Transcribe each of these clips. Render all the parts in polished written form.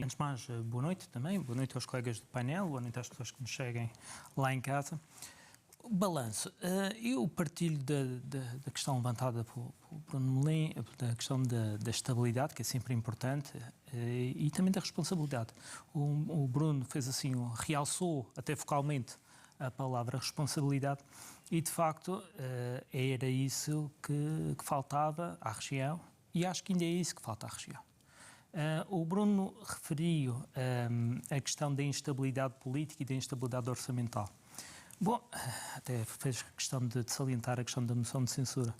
Antes de mais, boa noite também, boa noite aos colegas do painel, boa noite às pessoas que nos seguem lá em casa. Balanço. Eu partilho da questão levantada pelo Bruno Melim, da questão da estabilidade, que é sempre importante, e também da responsabilidade. O Bruno fez assim, realçou até vocalmente a palavra responsabilidade e, de facto, era isso que faltava à região e acho que ainda é isso que falta à região. O Bruno referiu a questão da instabilidade política e da instabilidade orçamental. Bom, até fez questão de salientar a questão da moção de censura.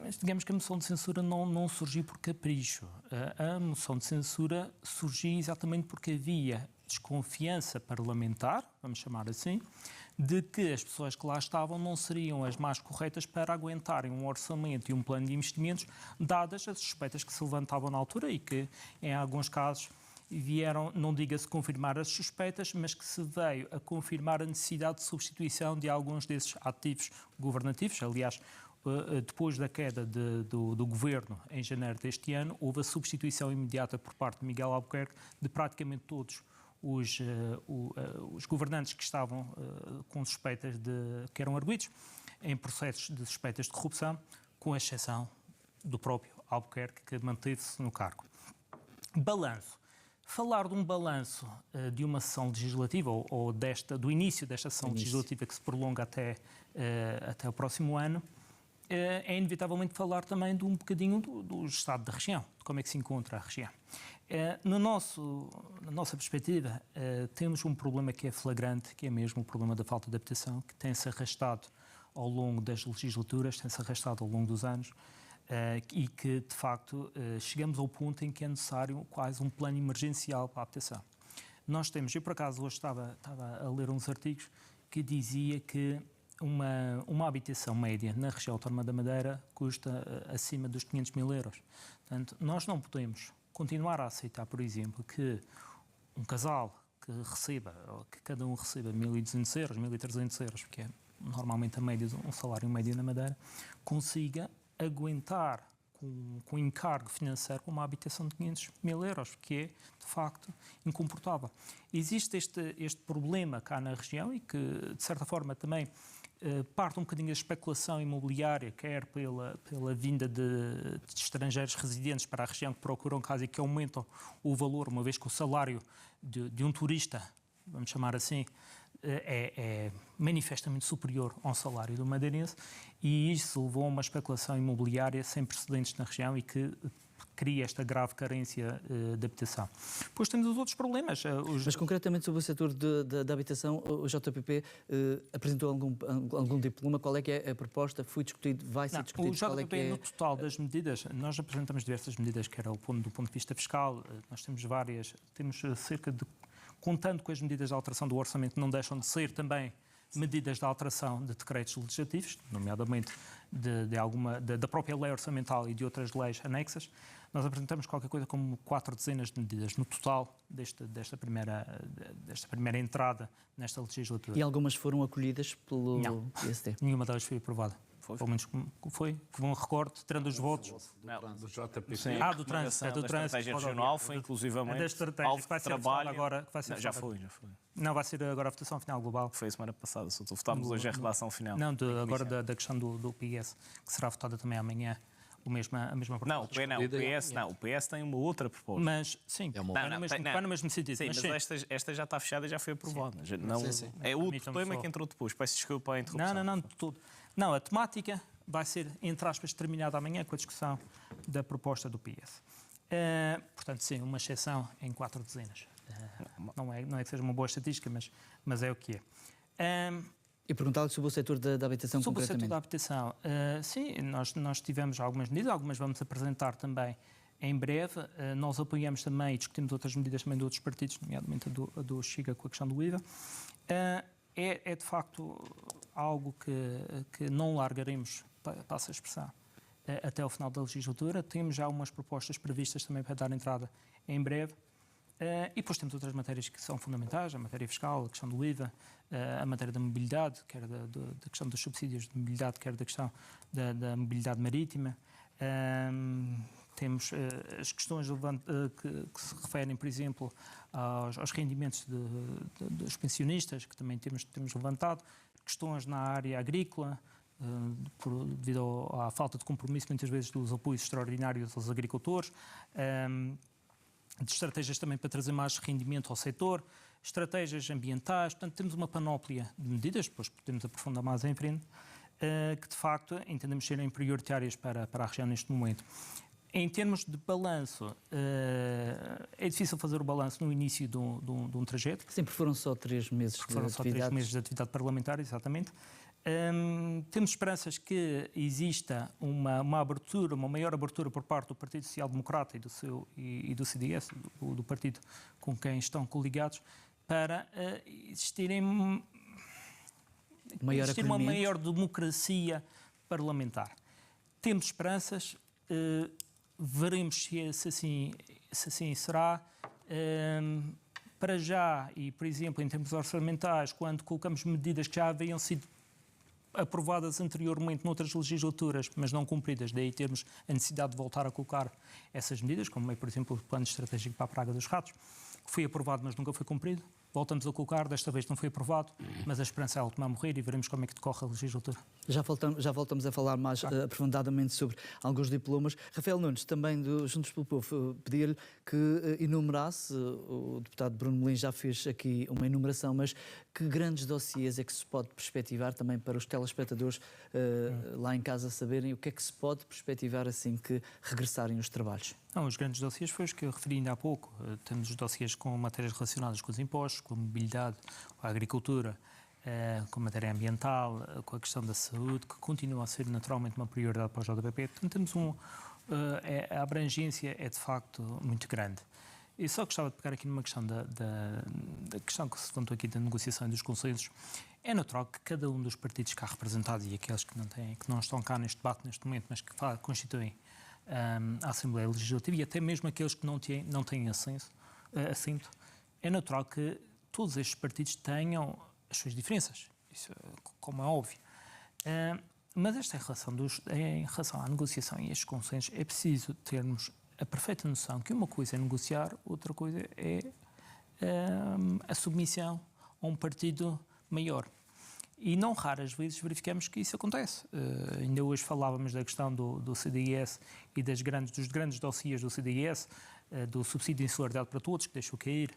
Mas digamos que a moção de censura não surgiu por capricho. A moção de censura surgiu exatamente porque havia desconfiança parlamentar, vamos chamar assim, de que as pessoas que lá estavam não seriam as mais corretas para aguentarem um orçamento e um plano de investimentos, dadas as suspeitas que se levantavam na altura e que, em alguns casos, vieram, não diga-se confirmar as suspeitas, mas que se veio a confirmar a necessidade de substituição de alguns desses ativos governativos. Aliás, depois da queda do governo em janeiro deste ano, houve a substituição imediata por parte de Miguel Albuquerque de praticamente todos os governantes que estavam com suspeitas que eram arguidos em processos de suspeitas de corrupção, com exceção do próprio Albuquerque, que manteve-se no cargo. Balanço. Falar de um balanço de uma sessão legislativa ou do início desta sessão legislativa que se prolonga até o próximo ano, é inevitavelmente falar também de um bocadinho do estado da região, de como é que se encontra a região. Na nossa perspectiva, temos um problema que é flagrante, que é mesmo o problema da falta de habitação, que tem-se arrastado ao longo das legislaturas, tem-se arrastado ao longo dos anos, e que, de facto, chegamos ao ponto em que é necessário quase um plano emergencial para a habitação. Nós temos, eu por acaso hoje estava a ler uns artigos que dizia que uma habitação média na região autónoma da Madeira custa acima dos 500 mil euros. Portanto, nós não podemos continuar a aceitar, por exemplo, que um casal que receba, ou que cada um receba 1.200 euros, 1.300 euros, porque é normalmente a média, um salário médio na Madeira, consiga aguentar com encargo financeiro uma habitação de 500 mil euros, que é, de facto, incomportável. Existe este problema cá na região e que, de certa forma, também parte um bocadinho da especulação imobiliária, quer pela vinda de estrangeiros residentes para a região que procuram casa e que aumentam o valor, uma vez que o salário de um turista, vamos chamar assim, é manifestamente superior ao salário do madeirense, e isso levou a uma especulação imobiliária sem precedentes na região e que cria esta grave carência de habitação. Depois temos os outros problemas. Mas concretamente sobre o setor da habitação, o JPP apresentou algum diploma? Qual é que é a proposta? Foi discutido? Vai ser discutido? O JPP, no total das medidas, nós apresentamos diversas medidas, que era do ponto de vista fiscal, nós temos várias, temos cerca de, contando com as medidas de alteração do orçamento, não deixam de ser também medidas de alteração de decretos legislativos, nomeadamente da própria lei orçamental e de outras leis anexas. Nós apresentamos qualquer coisa como 4 dezenas de medidas no total desta primeira entrada nesta legislatura. E algumas foram acolhidas pelo PSD? Nenhuma delas foi aprovada. Pelo menos foi, que um recorte, tirando os votos. Do JPP. Sim. Do trânsito. Da estratégia regional foi inclusivamente alvo de trabalho. Agora, que vai ser já foi. Não, vai ser agora a votação final global. Foi a semana passada, votámos hoje a redação final. Não, agora da questão do PS, que será votada também amanhã. A mesma proposta. O PS tem uma outra proposta. Mas, sim, vai no mesmo sentido. Sim, mas esta já está fechada e já foi aprovada. Sim. É outro tema que entrou depois. Peço desculpa a interrupção. Não, de tudo. Não, a temática vai ser, entre aspas, terminada amanhã com a discussão da proposta do PS. Portanto, sim, uma exceção em 4 dezenas. Não é que seja uma boa estatística, mas é o que é. E perguntava-lhe sobre o setor da habitação sobre concretamente. Sobre o setor da habitação, sim, nós tivemos algumas medidas, algumas vamos apresentar também em breve. Nós apoiamos também e discutimos outras medidas também de outros partidos, nomeadamente a do Chega com a questão do IVA. É de facto algo que não largaremos, passa a expressão, até ao final da legislatura. Temos já umas propostas previstas também para dar entrada em breve. E depois temos outras matérias que são fundamentais, a matéria fiscal, a questão do IVA, a matéria da mobilidade, quer da questão dos subsídios de mobilidade, quer da questão da mobilidade marítima. Temos as questões que se referem, por exemplo, aos rendimentos dos pensionistas, que também temos levantado, questões na área agrícola, devido à falta de compromisso, muitas vezes, dos apoios extraordinários aos agricultores, de estratégias também para trazer mais rendimento ao setor, estratégias ambientais. Portanto, temos uma panóplia de medidas, depois podemos aprofundar mais em frente, que de facto entendemos serem prioritárias para a região neste momento. Em termos de balanço, é difícil fazer o balanço no início de um trajeto. Sempre foram só 3 meses de atividade. Só 3 meses de atividade parlamentar, exatamente. Temos esperanças que exista uma maior abertura por parte do Partido Social Democrata e do CDS, do partido com quem estão coligados, para existir uma maior democracia parlamentar. Temos esperanças, veremos se assim será. Para já, e por exemplo, em termos orçamentais, quando colocamos medidas que já haviam sido aprovadas anteriormente noutras legislaturas, mas não cumpridas, daí termos a necessidade de voltar a colocar essas medidas, como é, por exemplo, o Plano Estratégico para a Praga dos Ratos, que foi aprovado, mas nunca foi cumprido. Voltamos a colocar, desta vez não foi aprovado, mas a esperança é a última a morrer e veremos como é que decorre a legislatura. Já voltamos a falar mais aprofundadamente sobre alguns diplomas. Rafael Nunes, também do Juntos pelo Povo, pedia-lhe que enumerasse, o deputado Bruno Melim já fez aqui uma enumeração, mas que grandes dossiês é que se pode perspectivar também para os telespectadores lá em casa saberem o que é que se pode perspectivar assim que regressarem os trabalhos? Não, os grandes dossiês foi os que eu referi ainda há pouco. Temos os dossiês com matérias relacionadas com os impostos, com a mobilidade, com a agricultura, com a matéria ambiental, com a questão da saúde, que continua a ser naturalmente uma prioridade para o JPP. Portanto, temos a abrangência é de facto muito grande. Eu só gostava de pegar aqui numa questão da questão que se levantou aqui da negociação e dos consensos. É natural que cada um dos partidos cá representados e aqueles que não estão cá neste debate neste momento, mas que constituem a Assembleia Legislativa e até mesmo aqueles que não têm assento, é natural que todos estes partidos tenham as suas diferenças, isso, como é óbvio. Mas em relação à negociação e estes consensos, é preciso termos a perfeita noção que uma coisa é negociar, outra coisa é a submissão a um partido maior. E não raras vezes verificamos que isso acontece. Ainda hoje falávamos da questão do CDS e dos grandes dossiês do CDS, do subsídio de insularidade para todos, que deixou cair,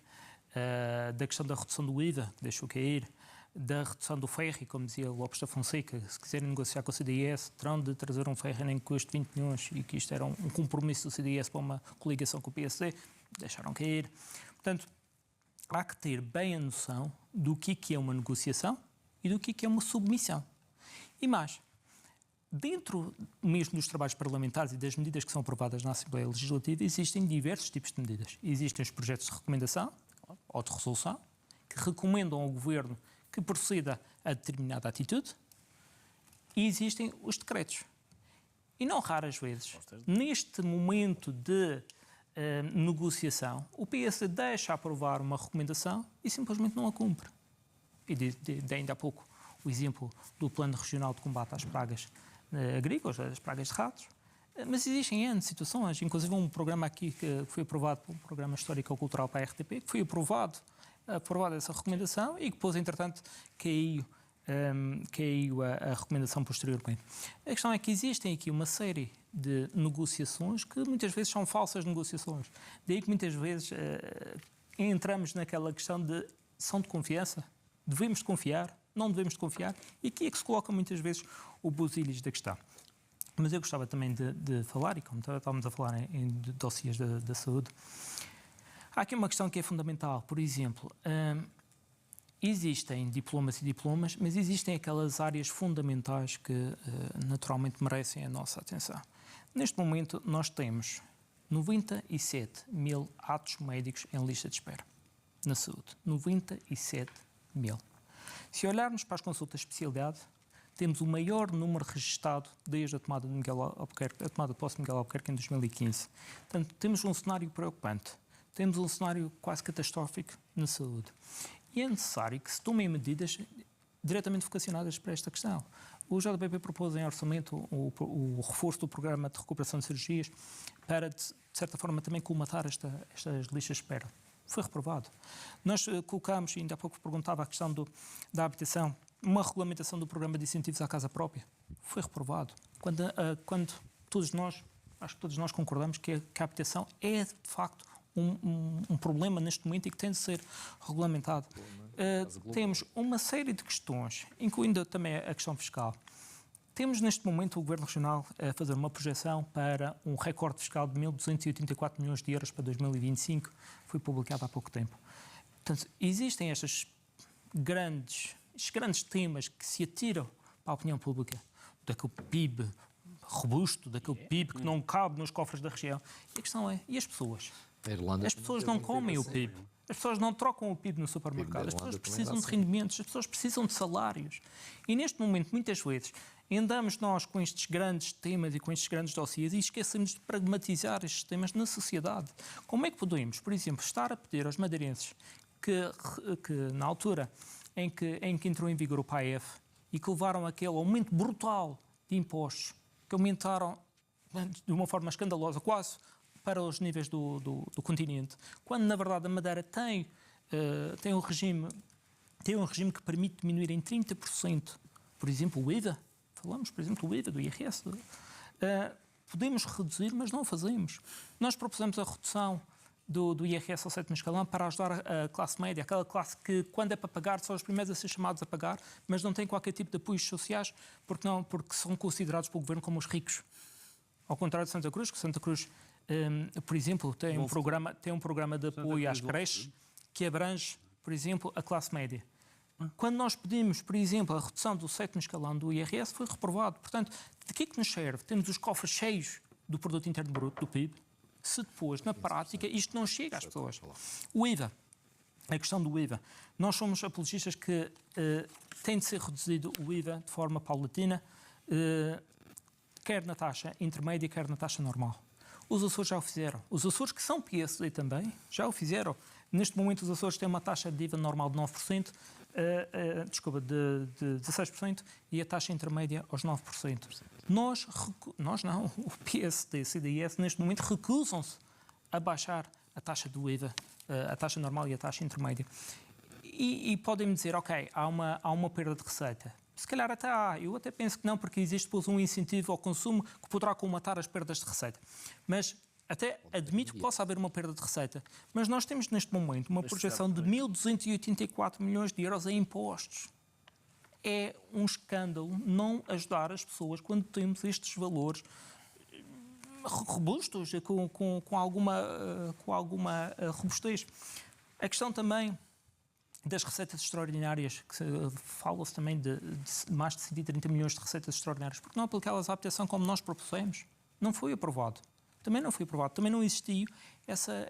da questão da redução do IVA, que deixou cair, da redução do ferry, como dizia Lopes da Fonseca, se quiserem negociar com o CDS, terão de trazer um ferry nem que custe 20 milhões e que isto era um compromisso do CDS para uma coligação com o PSD, deixaram cair. Portanto, há que ter bem a noção do que é uma negociação e do que é uma submissão. E mais, dentro mesmo dos trabalhos parlamentares e das medidas que são aprovadas na Assembleia Legislativa, existem diversos tipos de medidas. Existem os projetos de recomendação ou de resolução, que recomendam ao Governo que proceda a determinada atitude, e existem os decretos. E não raras vezes, neste momento de negociação, o PS deixa aprovar uma recomendação e simplesmente não a cumpre. E de ainda há pouco o exemplo do Plano Regional de Combate às Pragas Agrícolas, às pragas de ratos. Mas existem N situações, inclusive um programa aqui que foi aprovado, um programa histórico-cultural para a RTP, que foi aprovada essa recomendação e que depois, entretanto, caiu a recomendação posteriormente. A questão é que existem aqui uma série de negociações que muitas vezes são falsas negociações. Daí que muitas vezes entramos naquela questão de são de confiança, devemos confiar, não devemos confiar, e aqui é que se coloca muitas vezes o busilhos da questão. Mas eu gostava também de falar, e como estávamos a falar em dossiês da saúde, há aqui uma questão que é fundamental. Por exemplo, existem diplomas e diplomas, mas existem aquelas áreas fundamentais que naturalmente merecem a nossa atenção. Neste momento, nós temos 97 mil atos médicos em lista de espera na saúde. 97 mil. Se olharmos para as consultas de especialidade, temos o maior número registado desde a tomada de posse de Miguel Albuquerque em 2015. Portanto, temos um cenário preocupante. Temos um cenário quase catastrófico na saúde. E é necessário que se tomem medidas diretamente vocacionadas para esta questão. O JPP propôs em orçamento o reforço do programa de recuperação de cirurgias para, de certa forma, também colmatar estas listas de espera. Foi reprovado. Nós colocámos, ainda há pouco perguntava a questão da habitação, uma regulamentação do programa de incentivos à casa própria. Foi reprovado. Quando todos nós, acho que todos nós concordamos que a habitação é, de facto, um problema neste momento e que tem de ser regulamentado. Temos uma série de questões, incluindo também a questão fiscal. Temos neste momento o Governo Regional a fazer uma projeção para um recorde fiscal de 1.284 milhões de euros para 2025, foi publicado há pouco tempo. Portanto, existem estes grandes temas que se atiram para a opinião pública, daquele PIB robusto, daquele PIB que não cabe nos cofres da região. E a questão é, e as pessoas? As pessoas não comem o PIB. As pessoas não trocam o PIB no supermercado. As pessoas precisam de rendimentos, as pessoas precisam de salários. E neste momento, muitas vezes, andamos nós com estes grandes temas e com estes grandes dossiês e esquecemos de pragmatizar estes temas na sociedade. Como é que podemos, por exemplo, estar a pedir aos madeirenses que na altura em que entrou em vigor o PAEF e que levaram aquele aumento brutal de impostos, que aumentaram de uma forma escandalosa, quase para os níveis do continente, quando na verdade a Madeira tem um regime que permite diminuir em 30%, por exemplo, o IVA. Falamos, por exemplo, do IVA, do IRS. Podemos reduzir, mas não o fazemos. Nós propusemos a redução do IRS ao 7º escalão para ajudar a classe média, aquela classe que, quando é para pagar, são os primeiros a ser chamados a pagar, mas não têm qualquer tipo de apoios sociais, porque são considerados pelo Governo como os ricos. Ao contrário de Santa Cruz, que Santa Cruz, por exemplo, tem um programa de apoio às creches que abrange, por exemplo, a classe média. Quando nós pedimos, por exemplo, a redução do 7º escalão do IRS, foi reprovado. Portanto, de que é que nos serve? Temos os cofres cheios do produto interno bruto, do PIB, se depois, na prática, isto não chega às pessoas. O IVA, a questão do IVA. Nós somos apologistas que tem de ser reduzido o IVA de forma paulatina, quer na taxa intermédia, quer na taxa normal. Os Açores já o fizeram. Os Açores, que são PSD também, já o fizeram. Neste momento, os Açores têm uma taxa de IVA normal de 9%, de 16%, e a taxa intermédia aos 9%. Nós não, o PSD e o CDS, neste momento, recusam-se a baixar a taxa do IVA, a taxa normal e a taxa intermédia. E podem-me dizer, ok, há uma perda de receita. Se calhar até há, eu até penso que não, porque existe depois um incentivo ao consumo que poderá colmatar as perdas de receita. Mas até admito que possa haver uma perda de receita. Mas nós temos neste momento uma projeção de 1.284 milhões de euros em impostos. É um escândalo não ajudar as pessoas quando temos estes valores robustos, com alguma robustez. A questão também das receitas extraordinárias, que fala-se também de mais de 130 milhões de receitas extraordinárias, porque não aplicá-las à habitação como nós propusemos, não foi aprovado. Também não foi aprovado, também não existiu essa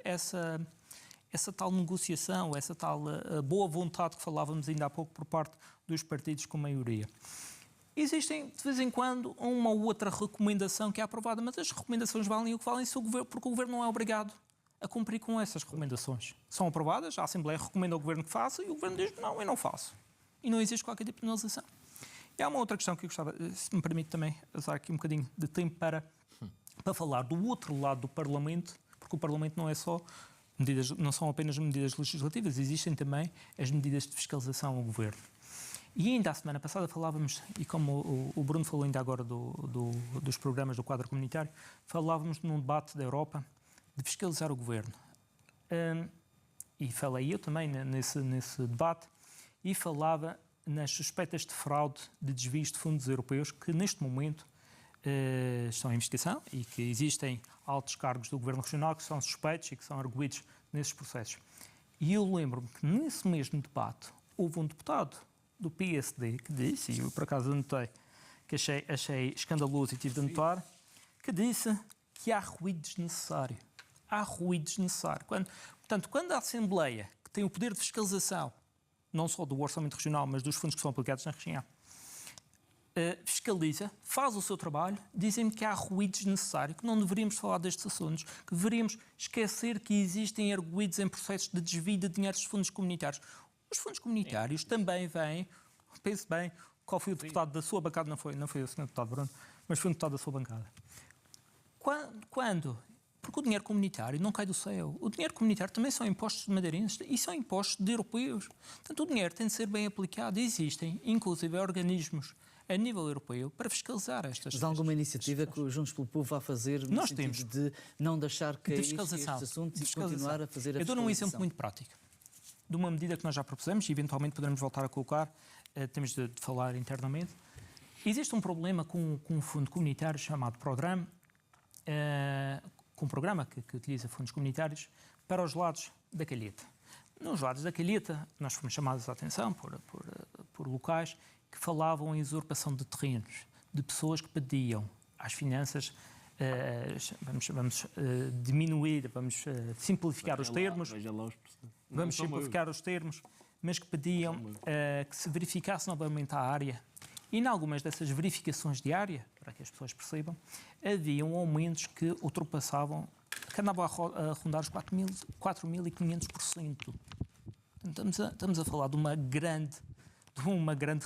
tal negociação, essa tal boa vontade que falávamos ainda há pouco por parte dos partidos com maioria. Existem, de vez em quando, uma ou outra recomendação que é aprovada, mas as recomendações valem o que valem porque o Governo não é obrigado a cumprir com essas recomendações. São aprovadas, a Assembleia recomenda ao Governo que faça e o Governo diz, não, eu não faço. E não existe qualquer tipo de penalização. E há uma outra questão que eu gostava, se me permite também, usar aqui um bocadinho de tempo para falar do outro lado do Parlamento, porque o Parlamento não é só não são apenas medidas legislativas, existem também as medidas de fiscalização ao Governo. E ainda a semana passada falávamos, e como o Bruno falou ainda agora dos programas do quadro comunitário, falávamos num debate da Europa de fiscalizar o Governo. E falei eu também nesse debate, e falava nas suspeitas de fraude de desvios de fundos europeus que neste momento estão em investigação e que existem altos cargos do Governo Regional que são suspeitos e que são arguidos nesses processos. E eu lembro-me que nesse mesmo debate houve um deputado do PSD que disse, e eu por acaso anotei, que achei escandaloso e tive de anotar, que disse que há ruído desnecessário. Há ruído desnecessário. Portanto, quando a Assembleia, que tem o poder de fiscalização, não só do orçamento regional, mas dos fundos que são aplicados na região, fiscaliza, faz o seu trabalho, dizem-me que há ruído desnecessário, que não deveríamos falar destes assuntos, que deveríamos esquecer que existem arguidos em processos de desvio de dinheiro dos fundos comunitários. Os fundos comunitários também vêm pense bem qual foi o deputado da sua bancada, não foi o senhor deputado Bruno, mas foi um deputado da sua bancada. Quando? Porque o dinheiro comunitário não cai do céu. O dinheiro comunitário também são impostos de madeirenses e são impostos de europeus. Portanto, o dinheiro tem de ser bem aplicado. Existem, inclusive, organismos a nível europeu para fiscalizar estas Mas há alguma iniciativa que o Juntos pelo Povo vai fazer no sentido de não deixar cair estes assuntos e continuar a fazer a fiscalização? Eu dou um exemplo muito prático de uma medida que nós já propusemos e eventualmente poderemos voltar a colocar, temos de falar internamente. Existe um problema com um fundo comunitário chamado Prodram, com um programa que utiliza fundos comunitários para os lados da Calheta. Nos lados da Calheta, nós fomos chamados a atenção por locais que falavam em usurpação de terrenos, de pessoas que pediam às finanças, vamos diminuir, vamos simplificar os termos, vamos simplificar os termos, mas que pediam que se verificasse novamente a área. E em algumas dessas verificações de área, para que as pessoas percebam, haviam aumentos que ultrapassavam, que andavam a rondar os 4.500%. Estamos a falar de uma grande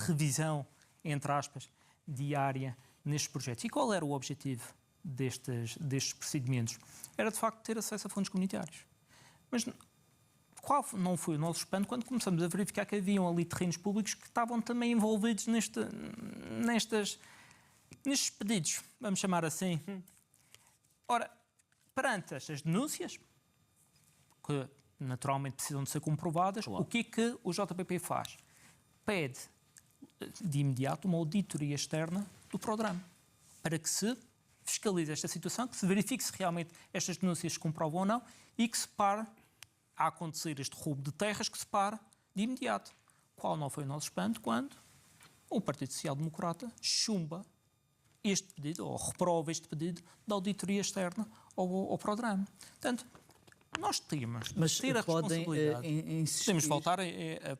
revisão, entre aspas, diária nestes projetos. E qual era o objetivo destes procedimentos? Era, de facto, ter acesso a fundos comunitários. Mas qual não foi o nosso espanto quando começamos a verificar que haviam ali terrenos públicos que estavam também envolvidos nestes pedidos, vamos chamar assim. Ora, perante estas denúncias, que naturalmente precisam de ser comprovadas, claro, o que é que o JPP faz? Pede de imediato uma auditoria externa do Prodram, para que se fiscalize esta situação, que se verifique se realmente estas denúncias se comprovam ou não e que se pare a acontecer este roubo de terras, que se pare de imediato. Qual não foi o nosso espanto quando o Partido Social Democrata chumba este pedido, ou reprova este pedido da auditoria externa ao Prodram. Portanto, nós temos de ter a responsabilidade.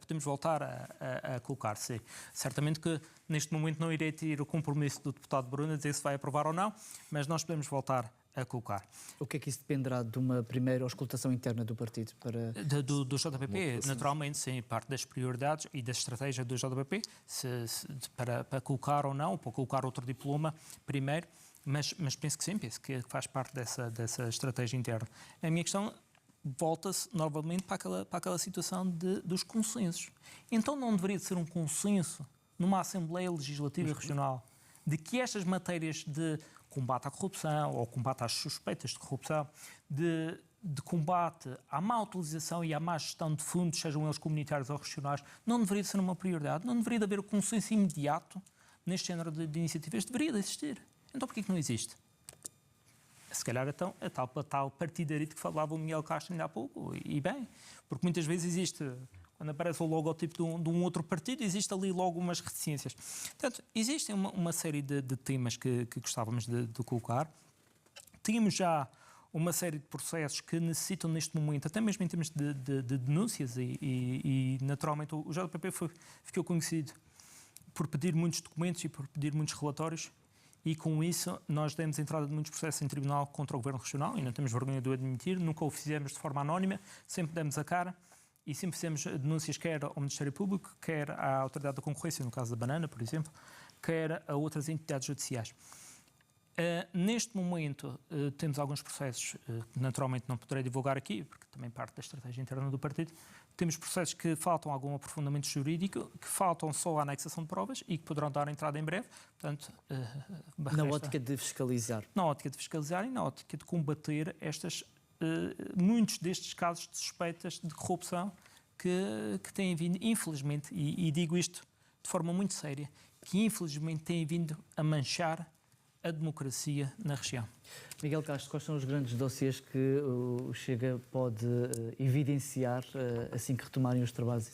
Podemos voltar a colocar-se. Certamente que neste momento não irei ter o compromisso do deputado Bruno a dizer se vai aprovar ou não, mas nós podemos voltar a colocar. O que é que isso dependerá de uma primeira auscultação interna do partido? Do JPP, naturalmente, sim, parte das prioridades e da estratégia do JPP, para colocar ou não, para colocar outro diploma primeiro, mas penso que sim, penso que faz parte dessa estratégia interna. A minha questão volta-se novamente para aquela situação dos consensos. Então não deveria ser um consenso numa Assembleia Legislativa Regional de que estas matérias de combate à corrupção ou combate às suspeitas de corrupção, de combate à má utilização e à má gestão de fundos, sejam eles comunitários ou regionais, não deveria ser uma prioridade, não deveria haver o consenso imediato neste género de iniciativas, deveria de existir. Então porquê que não existe? Se calhar então, a tal partidarite que falava o Miguel Castro ainda há pouco, e bem, porque muitas vezes existe, quando aparece o logotipo de um outro partido, existe ali logo umas reticências. Portanto, existem uma série de temas que gostávamos de colocar. Tínhamos já uma série de processos que necessitam neste momento, até mesmo em termos de denúncias, e naturalmente o JPP ficou conhecido por pedir muitos documentos e por pedir muitos relatórios, e com isso nós demos entrada de muitos processos em tribunal contra o Governo Regional, e não temos vergonha de o admitir, nunca o fizemos de forma anónima, sempre demos a cara, e sempre fizemos denúncias quer ao Ministério Público, quer à Autoridade da Concorrência, no caso da Banana, por exemplo, quer a outras entidades judiciais. Neste momento temos alguns processos que naturalmente não poderei divulgar aqui, porque também parte da estratégia interna do partido. Temos processos que faltam algum aprofundamento jurídico, que faltam só a anexação de provas e que poderão dar entrada em breve. Portanto, na ótica de fiscalizar. Na ótica de fiscalizar e na ótica de combater muitos destes casos de suspeitas de corrupção que têm vindo, infelizmente, e digo isto de forma muito séria, que infelizmente têm vindo a manchar a democracia na região. Miguel Castro, quais são os grandes dossiês que o Chega pode evidenciar assim que retomarem os trabalhos